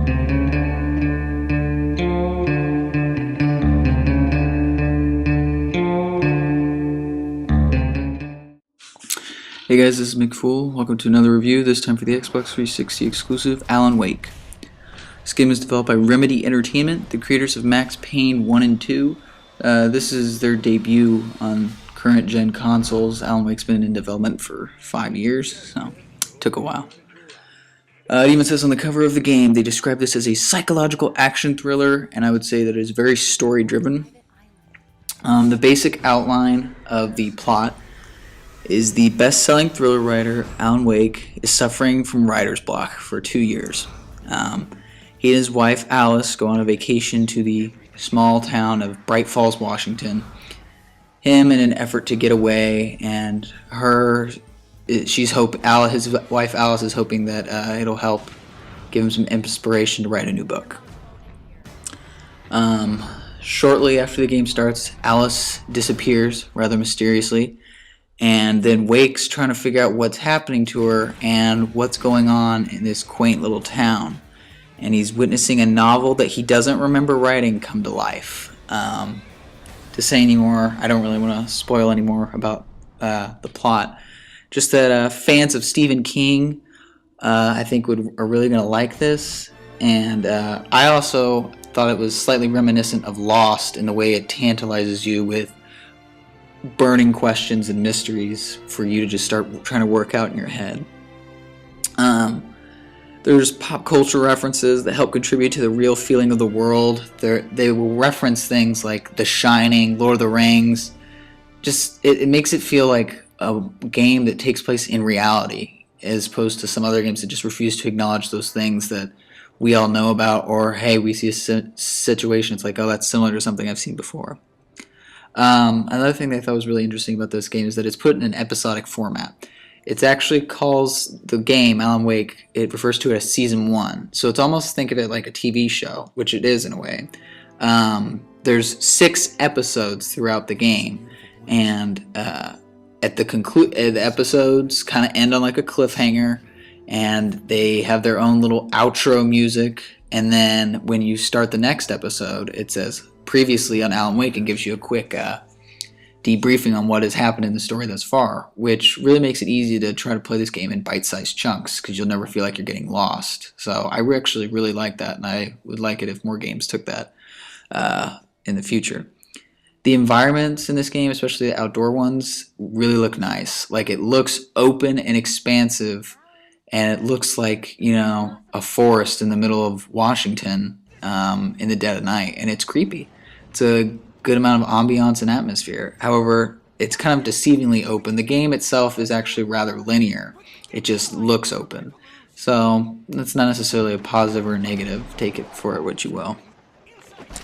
Hey guys, this is McFool. Welcome to another review, this time for the Xbox 360 exclusive Alan Wake. This game is developed by Remedy Entertainment, the creators of Max Payne 1 and 2. This is their debut on current gen consoles. Alan Wake's been in development for 5 years, so it took a while. It even says on the cover of the game, they describe this as a psychological action thriller, and I would say that it is very story driven. The basic outline of the plot is the best-selling thriller writer Alan Wake is suffering from writer's block for 2 years. He and his wife Alice go on a vacation to the small town of Bright Falls, Washington. Him in an effort to get away, and his wife Alice is hoping that it'll help give him some inspiration to write a new book. Shortly after the game starts, Alice disappears rather mysteriously. And then Wake's trying to figure out what's happening to her and what's going on in this quaint little town. And he's witnessing a novel that he doesn't remember writing come to life. To say any more, I don't really want to spoil any more about the plot. Just that fans of Stephen King, I think, are really going to like this. And I also thought it was slightly reminiscent of Lost in the way it tantalizes you with burning questions and mysteries for you to just start trying to work out in your head. There's pop culture references that help contribute to the real feeling of the world. They will reference things like The Shining, Lord of the Rings. It makes it feel like a game that takes place in reality, as opposed to some other games that just refuse to acknowledge those things that we all know about, or hey, we see a situation, it's like, oh, that's similar to something I've seen before. Another thing that I thought was really interesting about this game is that it's put in an episodic format. It actually calls the game, Alan Wake, it refers to it as Season 1. So it's almost, think of it like a TV show, which it is in a way. There's 6 episodes throughout the game, and at the episodes kind of end on like a cliffhanger, and they have their own little outro music, and then when you start the next episode, it says previously on Alan Wake and gives you a quick debriefing on what has happened in the story thus far, which really makes it easy to try to play this game in bite-sized chunks because you'll never feel like you're getting lost. So I actually really like that, and I would like it if more games took that in the future. The environments in this game, especially the outdoor ones, really look nice. Like, it looks open and expansive, and it looks like, a forest in the middle of Washington in the dead of night, and it's creepy. It's a good amount of ambiance and atmosphere. However, it's kind of deceivingly open. The game itself is actually rather linear. It just looks open. So that's not necessarily a positive or a negative. Take it for it what you will.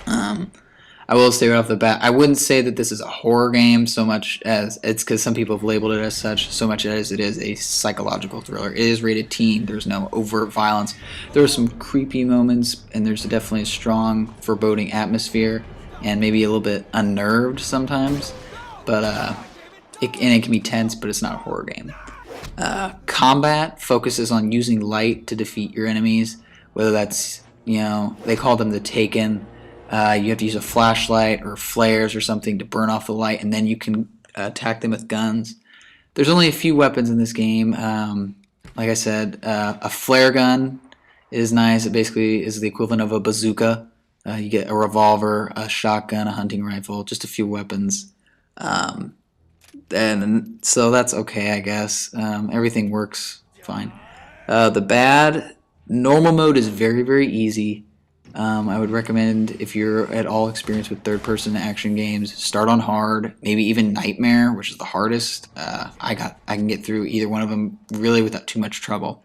I will say right off the bat, I wouldn't say that this is a horror game so much as it's because some people have labeled it as such, so much as it is a psychological thriller. It is rated teen. There's no overt violence. There are some creepy moments, and there's definitely a strong, foreboding atmosphere, and maybe a little bit unnerved sometimes. But it can be tense, but it's not a horror game. Combat focuses on using light to defeat your enemies, whether that's, they call them the Taken. You have to use a flashlight or flares or something to burn off the light, and then you can attack them with guns. There's only a few weapons in this game. Like I said, a flare gun is nice. It basically is the equivalent of a bazooka. You get a revolver, a shotgun, a hunting rifle, just a few weapons. And so that's okay, I guess. Everything works fine. Normal mode is very, very easy. I would recommend, if you're at all experienced with third-person action games, start on hard, maybe even Nightmare, which is the hardest. I can get through either one of them really without too much trouble.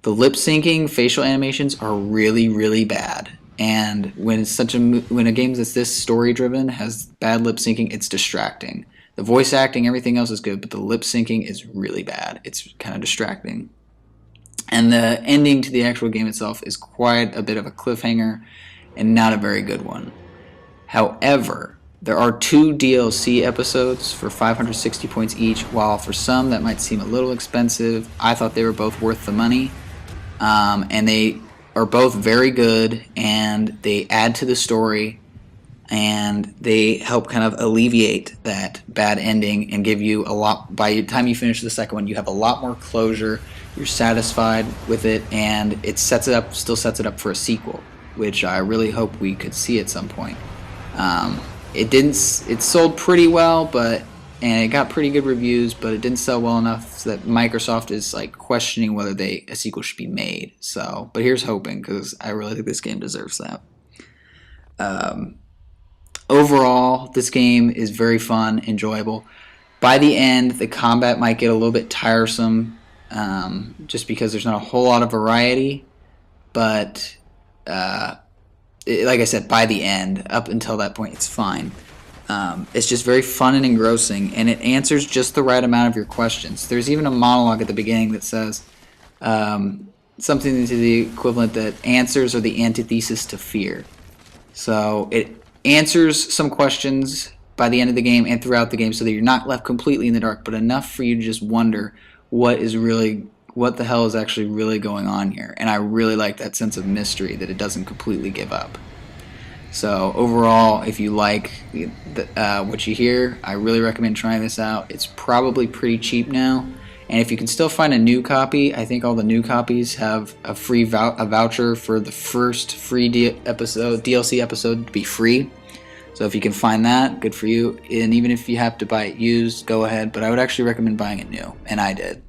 The lip-syncing facial animations are really, really bad. And when a game that's this story-driven has bad lip-syncing, it's distracting. The voice acting, everything else is good, but the lip-syncing is really bad. It's kind of distracting. And the ending to the actual game itself is quite a bit of a cliffhanger and not a very good one. However, there are 2 DLC episodes for 560 points each. While for some that might seem a little expensive, I thought they were both worth the money. And they are both very good, and they add to the story, and they help kind of alleviate that bad ending and give you a lot. By the time you finish the second one, you have a lot more closure. You're satisfied with it, and it still sets it up for a sequel, which I really hope we could see at some point. It didn't. It sold pretty well, and it got pretty good reviews, but it didn't sell well enough so that Microsoft is like questioning whether a sequel should be made. So, but here's hoping, because I really think this game deserves that. Overall, this game is very fun, enjoyable. By the end, the combat might get a little bit tiresome, just because there's not a whole lot of variety. But like I said, by the end, up until that point, it's fine. It's just very fun and engrossing, and it answers just the right amount of your questions. There's even a monologue at the beginning that says something to the equivalent that answers are the antithesis to fear. So it answers some questions by the end of the game and throughout the game, so that you're not left completely in the dark, but enough for you to just wonder what the hell is actually really going on here. And I really like that sense of mystery that it doesn't completely give up. So overall, if you like what you hear, I really recommend trying this out. It's probably pretty cheap now, and if you can still find a new copy, I think all the new copies have a free voucher for the first free DLC episode to be free. So if you can find that, good for you. And even if you have to buy it used, go ahead. But I would actually recommend buying it new, and I did.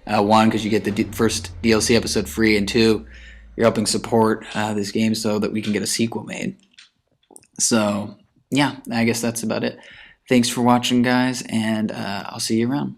One, because you get the first DLC episode free, and two, you're helping support this game so that we can get a sequel made. So, yeah, I guess that's about it. Thanks for watching, guys, and I'll see you around.